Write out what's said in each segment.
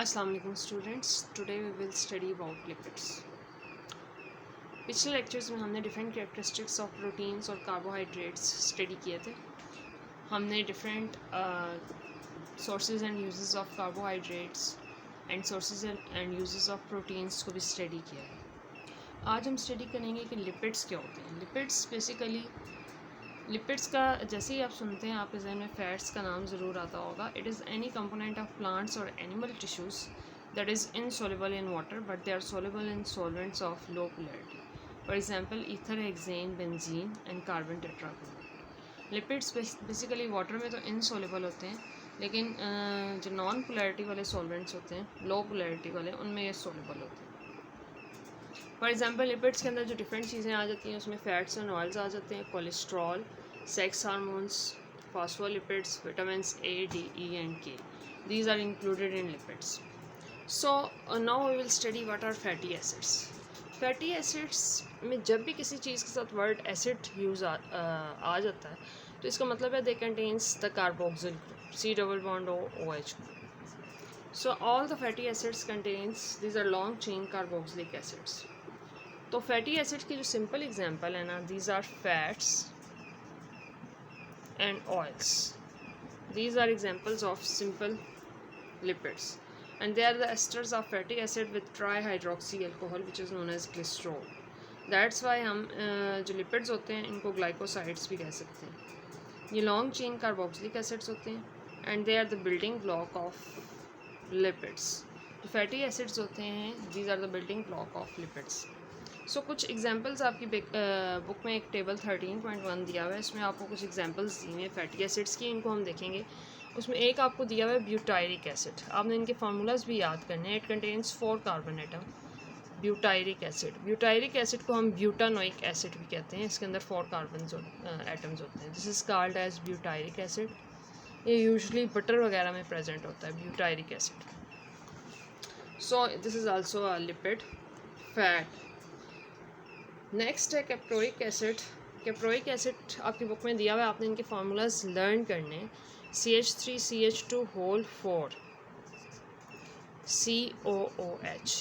अस्सलाम वालेकुम students, today we will study about lipids. पिछले लेक्चर्स में हमने डिफरेंट कैरेक्टरिस्टिक्स ऑफ प्रोटीन्स और कार्बोहाइड्रेट्स स्टडी किए थे। हमने different sources and uses of carbohydrates and sources and uses of proteins को भी स्टडी किया है। आज हम स्टडी करेंगे कि लिपिड्स क्या होते हैं। लिपिड्स बेसिकली लिपिड्स का जैसे ही आप सुनते हैं आपके जहन में फैट्स का नाम ज़रूर आता होगा। It is any component of plants और animal tissues that is insoluble in water but they are soluble in solvents of low polarity. For example ether, hexane, benzene and carbon tetrachloride. Lipids basically water में तो insoluble होते हैं, लेकिन जो non polarity वाले solvents होते हैं, लो polarity वाले, उनमें ये सॉल्युबल होते हैं। फॉर एग्जांपल लिपिड्स के अंदर जो डिफरेंट चीज़ें आ जाती हैं उसमें फ़ैट्स एंड ऑयल्स आ जाते हैं, cholesterol, sex hormones, phospholipids, vitamins A, D, E and K. These are included in lipids. So now we will study what are fatty acids. Fatty acids में जब भी किसी चीज़ के साथ वर्ड एसिड यूज़ आ जाता है तो इसका मतलब है they contains the carboxyl group, C double bond OH group. So all the fatty acids contains these are long chain carboxylic acids. तो फैटी एसिड्स की जो सिंपल एग्जांपल है ना, these are fats and oils. These are examples of simple lipids and they are the esters of fatty acid with trihydroxy alcohol which is known as glycerol. That's why हम जो lipids होते हैं इनको glycosides भी कह सकते हैं। ये लॉन्ग चेन कार्बोक्सिलिक एसिड्स होते हैं and they are the building block of lipids. जो फैटी एसिड्स होते हैं these are the building block of lipids. So कुछ एग्जांपल्स आपकी बुक में एक टेबल 13.1 दिया हुआ है, इसमें आपको कुछ एग्जांपल्स दी हुए हैं फैटी एसिड्स की, इनको हम देखेंगे। उसमें एक आपको दिया हुआ है ब्यूटायरिक एसिड। आपने इनके फार्मूलाज भी याद करने हैं। It contains 4 carbon atom. Butyric acid, butyric acid को हम ब्यूटानोइक एसिड भी कहते हैं, इसके अंदर 4 कार्बन एटम्स होते हैं। This is called as butyric acid. ये यूजुअली बटर वगैरह में प्रेजेंट होता है butyric acid. So this is also a lipid fat. Next है कैप्रोइक एसिड। कैप्रोइक एसिड आपकी बुक में दिया हुआ है, आपने इनके फार्मूलाज लर्न करने हैं। CH3CH2 होल 4 COOH,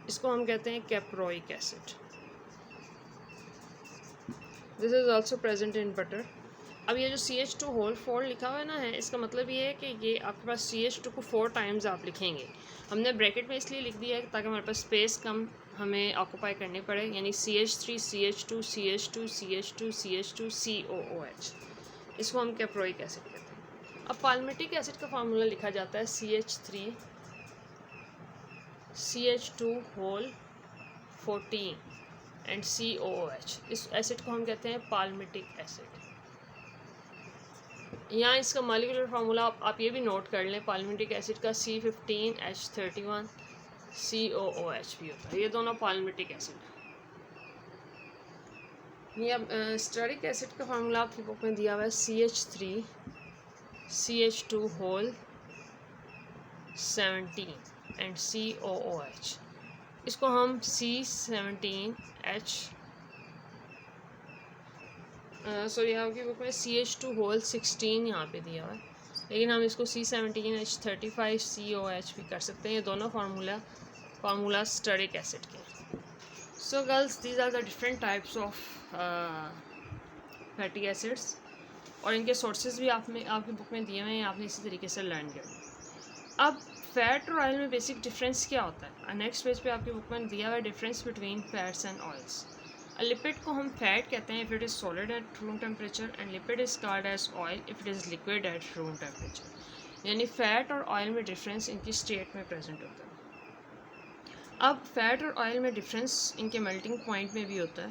इसको हम कहते हैं caproic acid. This is also present in butter. अब ये जो CH2 होल 4 लिखा हुआ है ना है, इसका मतलब ये है कि ये आपके पास CH2 को 4 टाइम्स आप लिखेंगे। हमने ब्रैकेट में इसलिए लिख दिया है ताकि हमारे पास स्पेस कम हमें ऑक्यूपाई करनी पड़े, यानी CH3 CH2 CH2 CH2 CH2 COOH, इसको हम कैप्रोइक एसिड कहते हैं। अब पाल्मिटिक एसिड का फार्मूला लिखा जाता है CH3 CH2 whole 14 and COOH। इस एसिड को हम कहते हैं पाल्मिटिक एसिड। यहाँ इसका मॉलिक्यूलर फार्मूला आप ये भी नोट कर लें, पाल्मिटिक एसिड का C15H31 COOH भी होता है। ये दोनों पाल्मिटिक एसिड। ये अब स्टेरिक एसिड का फार्मूला आपकी बुक में दिया हुआ है CH3 CH2 whole 17 and COOH। इसको हम C17H सॉरी आपकी बुक में CH2 होल 16 यहाँ पे दिया हुआ है, लेकिन हम इसको C17H35 COH भी कर सकते हैं। ये दोनों फार्मूला स्टेरिक एसिड के। So girls, these are the different types of fatty acids और इनके सोर्सेज भी आपकी बुक में दिए हुए हैं, आपने इसी तरीके से लर्न करना। अब फैट और ऑयल में बेसिक डिफरेंस क्या होता है? नेक्स्ट पेज पे आपकी बुक में दिया हुआ है difference between fats and oils. Lipid को हम फैट कहते हैं if it is solid at room temperature and lipid is called as oil if it is liquid at room temperature. यानी फैट और ऑयल में डिफरेंस इनकी स्टेट में present होता है। अब फैट और ऑयल में डिफरेंस इनके मेल्टिंग पॉइंट में भी होता है।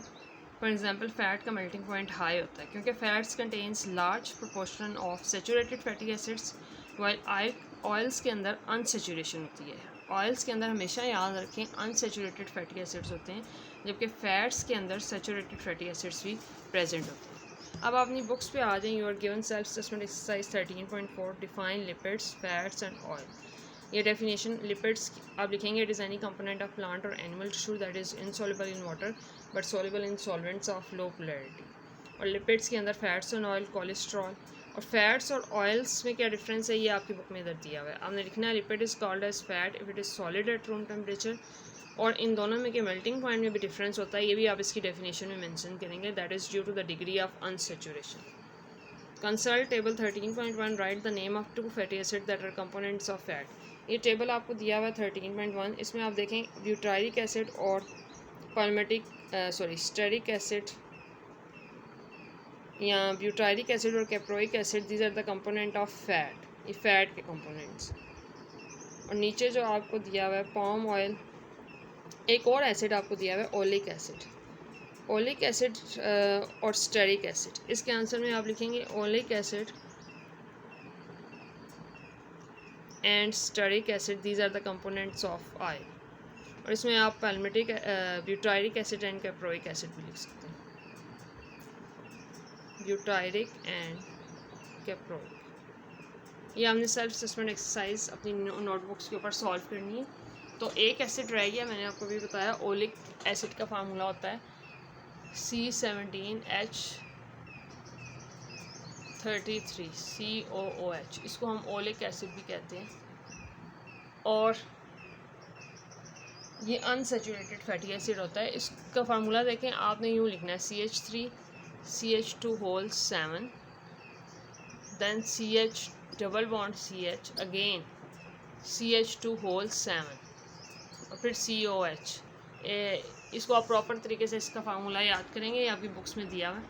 फॉर एग्जांपल फैट का मेल्टिंग पॉइंट हाई होता है क्योंकि fats contains large proportion of saturated fatty acids, while oils के अंदर अनसेचुरेशन होती है। ऑयल्स के अंदर हमेशा याद रखें अनसेचुरेटेड फैटी एसिड्स होते हैं, जबकि फैट्स के अंदर सेचुरेटेड फैटी एसिड्स भी प्रेजेंट होते हैं। अब अपनी बुक्स पे आ जाएं। You are given self assessment exercise 13.4 define lipids, fats and oil. ये डेफिनेशन लिपिड्स आप लिखेंगे it is any component of plant और animal tissue that is insoluble in water but soluble in solvents of low polarity. और lipids के अंदर fats and oil, cholesterol, और fats और oils में क्या डिफरेंस है ये आपकी बुक में इधर दिया हुआ है। आपने लिखना है lipid is called as fat if it is solid at room temperature, और इन दोनों में के मेल्टिंग पॉइंट में भी डिफरेंस होता है, ये भी आप इसकी डेफिनेशन में मेंशन करेंगे। That is due to the degree of unsaturation. Consult table 13.1, write the name of 2 fatty acid that are components of fat. ये टेबल आपको दिया हुआ है 13.1। इसमें आप देखें ब्यूटारिक एसिड और स्टेरिक एसिड या ब्यूटारिक एसिड और caproic acid, these are the component of fat, ये फैट के कंपोनेंट्स। और नीचे जो आपको दिया हुआ है पाम ऑयल, एक और एसिड आपको दिया हुआ है ओलिक एसिड। ओलिक एसिड और स्टेरिक एसिड, इसके आंसर में आप लिखेंगे oleic acid and stearic acid, these are the components of oil. और इसमें आप palmitic butyric acid and caproic acid भी लिख सकते हैं, ब्यूटारिक एंड कैप्रोइक। ये हमने सेल्फ असेसमेंट एक्सरसाइज अपनी नोटबुक्स के ऊपर सॉल्व करनी है। तो एक एसिड रह गया, मैंने आपको भी बताया ओलिक एसिड का फार्मूला होता है C17H33 COOH, इसको हम ओलिक एसिड भी कहते हैं। और ये अनसेचुरेटेड फैटी एसिड होता है। इसका फार्मूला देखें, आपने यूँ लिखना है CH3CH2 then CH double bond CH again CH2 और फिर COH। इसको आप प्रॉपर तरीके से इसका फार्मूला याद करेंगे, ये आपकी बुक्स में दिया हुआ है।